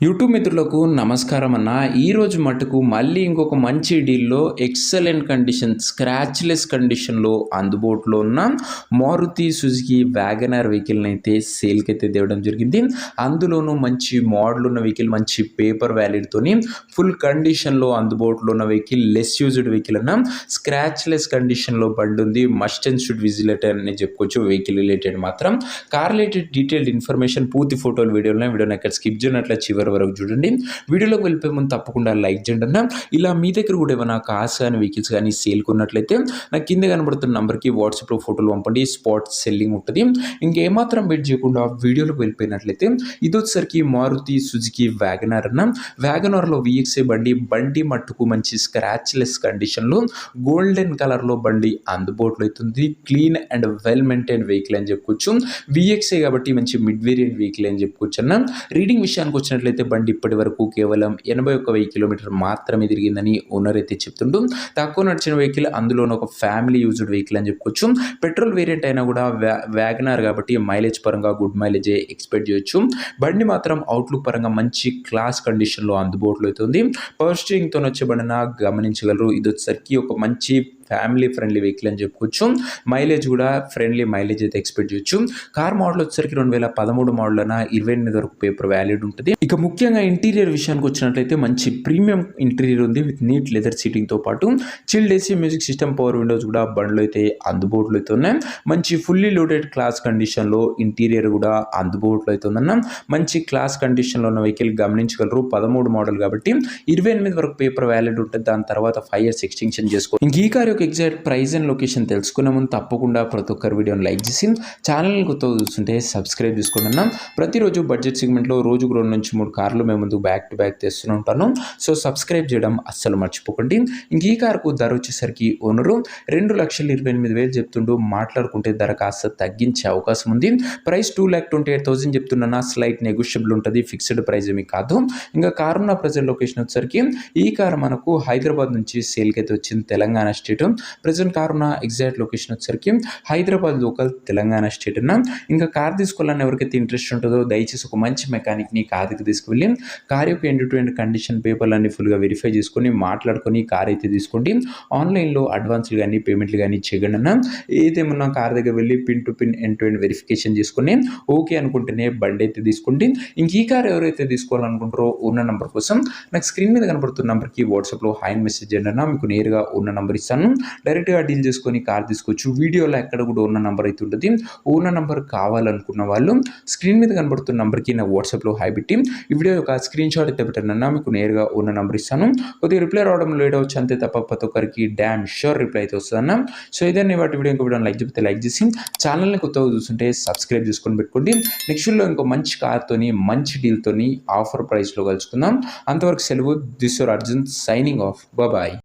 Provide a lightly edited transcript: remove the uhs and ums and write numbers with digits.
YouTube మిత్రులకు నమస్కారం అన్న. ఈరోజు మటుకు మళ్ళీ ఇంకొక మంచి డీల్‌లో ఎక్సలెంట్ కండిషన్, స్క్రాచ్‌లెస్ కండిషన్‌లో అందుబాటులో ఉన్న మారుతి సుజుకి వ్యాగనార్ వెహికల్‌నైతే సేల్‌కైతే తేవడం జరిగింది. అందులోనూ మంచి మోడల్ ఉన్న వెహికల్, మంచి పేపర్ వ్యాలిడ్‌తోని ఫుల్ కండిషన్‌లో అందుబాటులో ఉన్న వెహికల్, లెస్ యూజ్డ్ వెహికల్ అన్న. స్క్రాచ్‌లెస్ కండిషన్‌లో బండి ఉంది. మస్ట్ అండ్ షుడ్ విజిట్ అని చెప్పుకోవచ్చు. వెహికల్ రిలేటెడ్ మాత్రం కార్ రిలేటెడ్ డీటెయిల్డ్ ఇన్ఫర్మేషన్, పూర్తి ఫోటోలు వీడియోని ఎక్కడ స్కిప్ చేయనట్ల చివరి వరకు చూడండి. వీడియోలోకి వెళ్ళిపోయే ముందు తప్పకుండా లైక్ చేయండి అన్న. ఇలా మీ దగ్గర కూడా ఏమైనా కార్స్ కానీ వెహికల్స్ కానీ సేల్ కొన్నట్లయితే నాకు కింద కనబడుతున్న నంబర్కి వాట్సాప్లో ఫోటోలు పంపండి. స్పాట్ సెల్లింగ్ ఉంటుంది. ఇంకేమాత్రం వెయిట్ చేయకుండా వీడియోలోకి వెళ్ళిపోయినట్లయితే ఇది వచ్చేసరికి మారుతి సుజుకి వ్యాగనార్ అన్న. వ్యాగనార్లో VXI బండి మట్టుకు మంచి స్క్రాచ్లెస్ కండిషన్లో గోల్డెన్ కలర్లో బండి అందుబాటులో అవుతుంది. Clean and well maintain vehicle అని చెప్పుకోవచ్చు. VXI కాబట్టి మంచి మిడ్ వేరియంట్ వెహికల్ అని చెప్పుకోవచ్చు అన్న. రీడింగ్ విషయానికి వచ్చినట్లయితే బండి ఇప్పటి వరకు కేవలం 81,000 కిలోమీటర్ మాత్రమే తిరిగిందని ఓనర్ అయితే చెప్తుండు. తక్కువ నడిచిన వెహికల్, అందులోనూ ఒక ఫ్యామిలీ యూజ్డ్ వెహికల్ అని చెప్పుకోవచ్చు. పెట్రోల్ వేరియంట్ అయినా కూడా వ్యాగనార్ కాబట్టి మైలేజ్ పరంగా గుడ్ మైలేజే ఎక్స్పెక్ట్ చేయొచ్చు. బండి మాత్రం అవుట్లుక్ పరంగా మంచి క్లాస్ కండిషన్లో అందుబాటులో అవుతుంది. పవర్ స్టీరింగ్తో వచ్చే బండిన గమనించగలరు. ఇది వచ్చేసరికి ఒక మంచి ఫ్యామిలీ ఫ్రెండ్లీ వెహికల్ అని చెప్పుకోవచ్చు. మైలేజ్ కూడా ఫ్రెండ్లీ మైలేజ్ అయితే ఎక్స్పెక్ట్ చేయొచ్చు. కార్ మోడల్ వచ్చేసరికి 2013 మోడల్ అన్న 28 వరకు పేపర్ వ్యాలిడ్ ఉంటుంది. ఇక ముఖ్యంగా ఇంటీరియర్ విషయానికి వచ్చినట్లయితే మంచి ప్రీమియం ఇంటీరియర్ ఉంది విత్ నీట్ లెదర్ సీటింగ్తో పాటు chilled AC, music system, power Windows కూడా బండ్లో అయితే అందుబాటులో అయితే ఉన్నాయి. మంచి ఫుల్లీ లోడెడ్ క్లాస్ కండిషన్లో ఇంటీరియర్ కూడా అందుబాటులో అవుతుందన్న. మంచి క్లాస్ కండిషన్లో ఉన్న వెహికల్ గమనించగలరు. 13 మోడల్ కాబట్టి 28 వరకు పేపర్ వ్యాలిడ్ ఉంటుంది. దాని తర్వాత 5 years ఎక్స్టెన్షన్ చేసుకో. ఇంక ఈ car exact price and location తెలుసుకునే ముందు తప్పకుండా ప్రతి ఒక్కరి వీడియోని లైక్ చేసి ఛానల్ని కొత్తగా చూస్తుంటే సబ్స్క్రైబ్ చేసుకోండి అన్న. ప్రతిరోజు బడ్జెట్ సెగ్మెంట్లో రోజుకు 2 నుంచి 3 కార్లు మేము ముందు బ్యాక్ టు బ్యాక్ తెస్తూనే ఉంటాను. సో సబ్స్క్రైబ్ చేయడం అస్సలు మర్చిపోకండి. ఇంక ఈ కార్కు ధర వచ్చేసరికి ఓనరు 2,28,000 చెప్తుండు. మాట్లాడుకుంటే ధర కాస్త తగ్గించే అవకాశం ఉంది. ప్రైస్ 2,28,000 చెప్తున్నా. స్లైట్ నెగోషియబుల్ ఉంటుంది. ఫిక్స్డ్ ప్రైస్ ఏమీ కాదు. ఇంకా కార్ ఉన్న ప్రజెంట్ లొకేషన్ వచ్చేసరికి ఈ కార్ మనకు హైదరాబాద్ నుంచి సేల్కి అయితే వచ్చింది. తెలంగాణ స్టేట్. ప్రజెంట్ కార్ ఉన్న ఎగ్జాక్ట్ లొకేషన్ వచ్చేసరికి హైదరాబాద్ లోకల్, తెలంగాణ స్టేట్ అన్న. ఇంకా కార్ తీసుకోవాలని ఎవరికైతే ఇంట్రెస్ట్ ఉంటుందో దయచేసి ఒక మంచి మెకానిక్ని కార్కి తీసుకువెళ్ళి కార్ యొక్క ఎండ్ టు ఎండ్ కండిషన్ పేపర్లన్నీ ఫుల్గా వెరిఫై చేసుకొని మాట్లాడుకొని కార్ అయితే తీసుకోండి. ఆన్లైన్లో అడ్వాన్స్లు కానీ పేమెంట్లు కానీ చేయగండి అన్న. ఏదేమన్నా కార్ దగ్గర వెళ్ళి pin to pin end to end verification చేసుకుని ఓకే అనుకుంటేనే బండి అయితే తీసుకోండి. ఇంక ఈ కార్ ఎవరైతే తీసుకోవాలనుకుంటారో ఉన్న నెంబర్ కోసం నాకు స్క్రీన్ మీద కనబడుతున్న నెంబర్కి వాట్సాప్లో హాయ్ మెసేజ్ చేయండి అన్న. మీకు నేరుగా ఉన్న నెంబర్ ఇస్తాను. డైరెక్ట్గా డీల్ చేసుకొని కార్ తీసుకోవచ్చు. వీడియోలో ఎక్కడ కూడా ఉన్న నెంబర్ అయితే ఉంటుంది. ఉన్న నెంబర్ కావాలనుకున్న వాళ్ళు స్క్రీన్ మీద కనబడుతున్న నెంబర్కి నా వాట్సాప్లో హాయ్ పెట్టి ఈ వీడియో యొక్క స్క్రీన్ షాట్ అయితే పెట్టానన్నా. మీకు నేరుగా ఉన్న నెంబర్ ఇస్తాను. కొద్దిగా రిప్లై రావడం లేట్ అవచ్చు అంతే తప్ప ప్రతి ఒక్కరికి డ్యామ్ షూర్ రిప్లై అయితే వస్తుందన్న. సో ఇదే వాటి వీడియో ఇంకో వీడియో లైక్ చెప్తే లైక్ చేసి ఛానల్ని కొత్తగా చూస్తుంటే సబ్స్క్రైబ్ చేసుకొని పెట్టుకోండి. నెక్స్ట్ వీడియోలో ఇంకో మంచి కార్తోని మంచి డీల్తోని ఆఫర్ ప్రైస్లో కలుసుకుందాం. అంతవరకు సెలవు. This your Arjun signing off. Bye.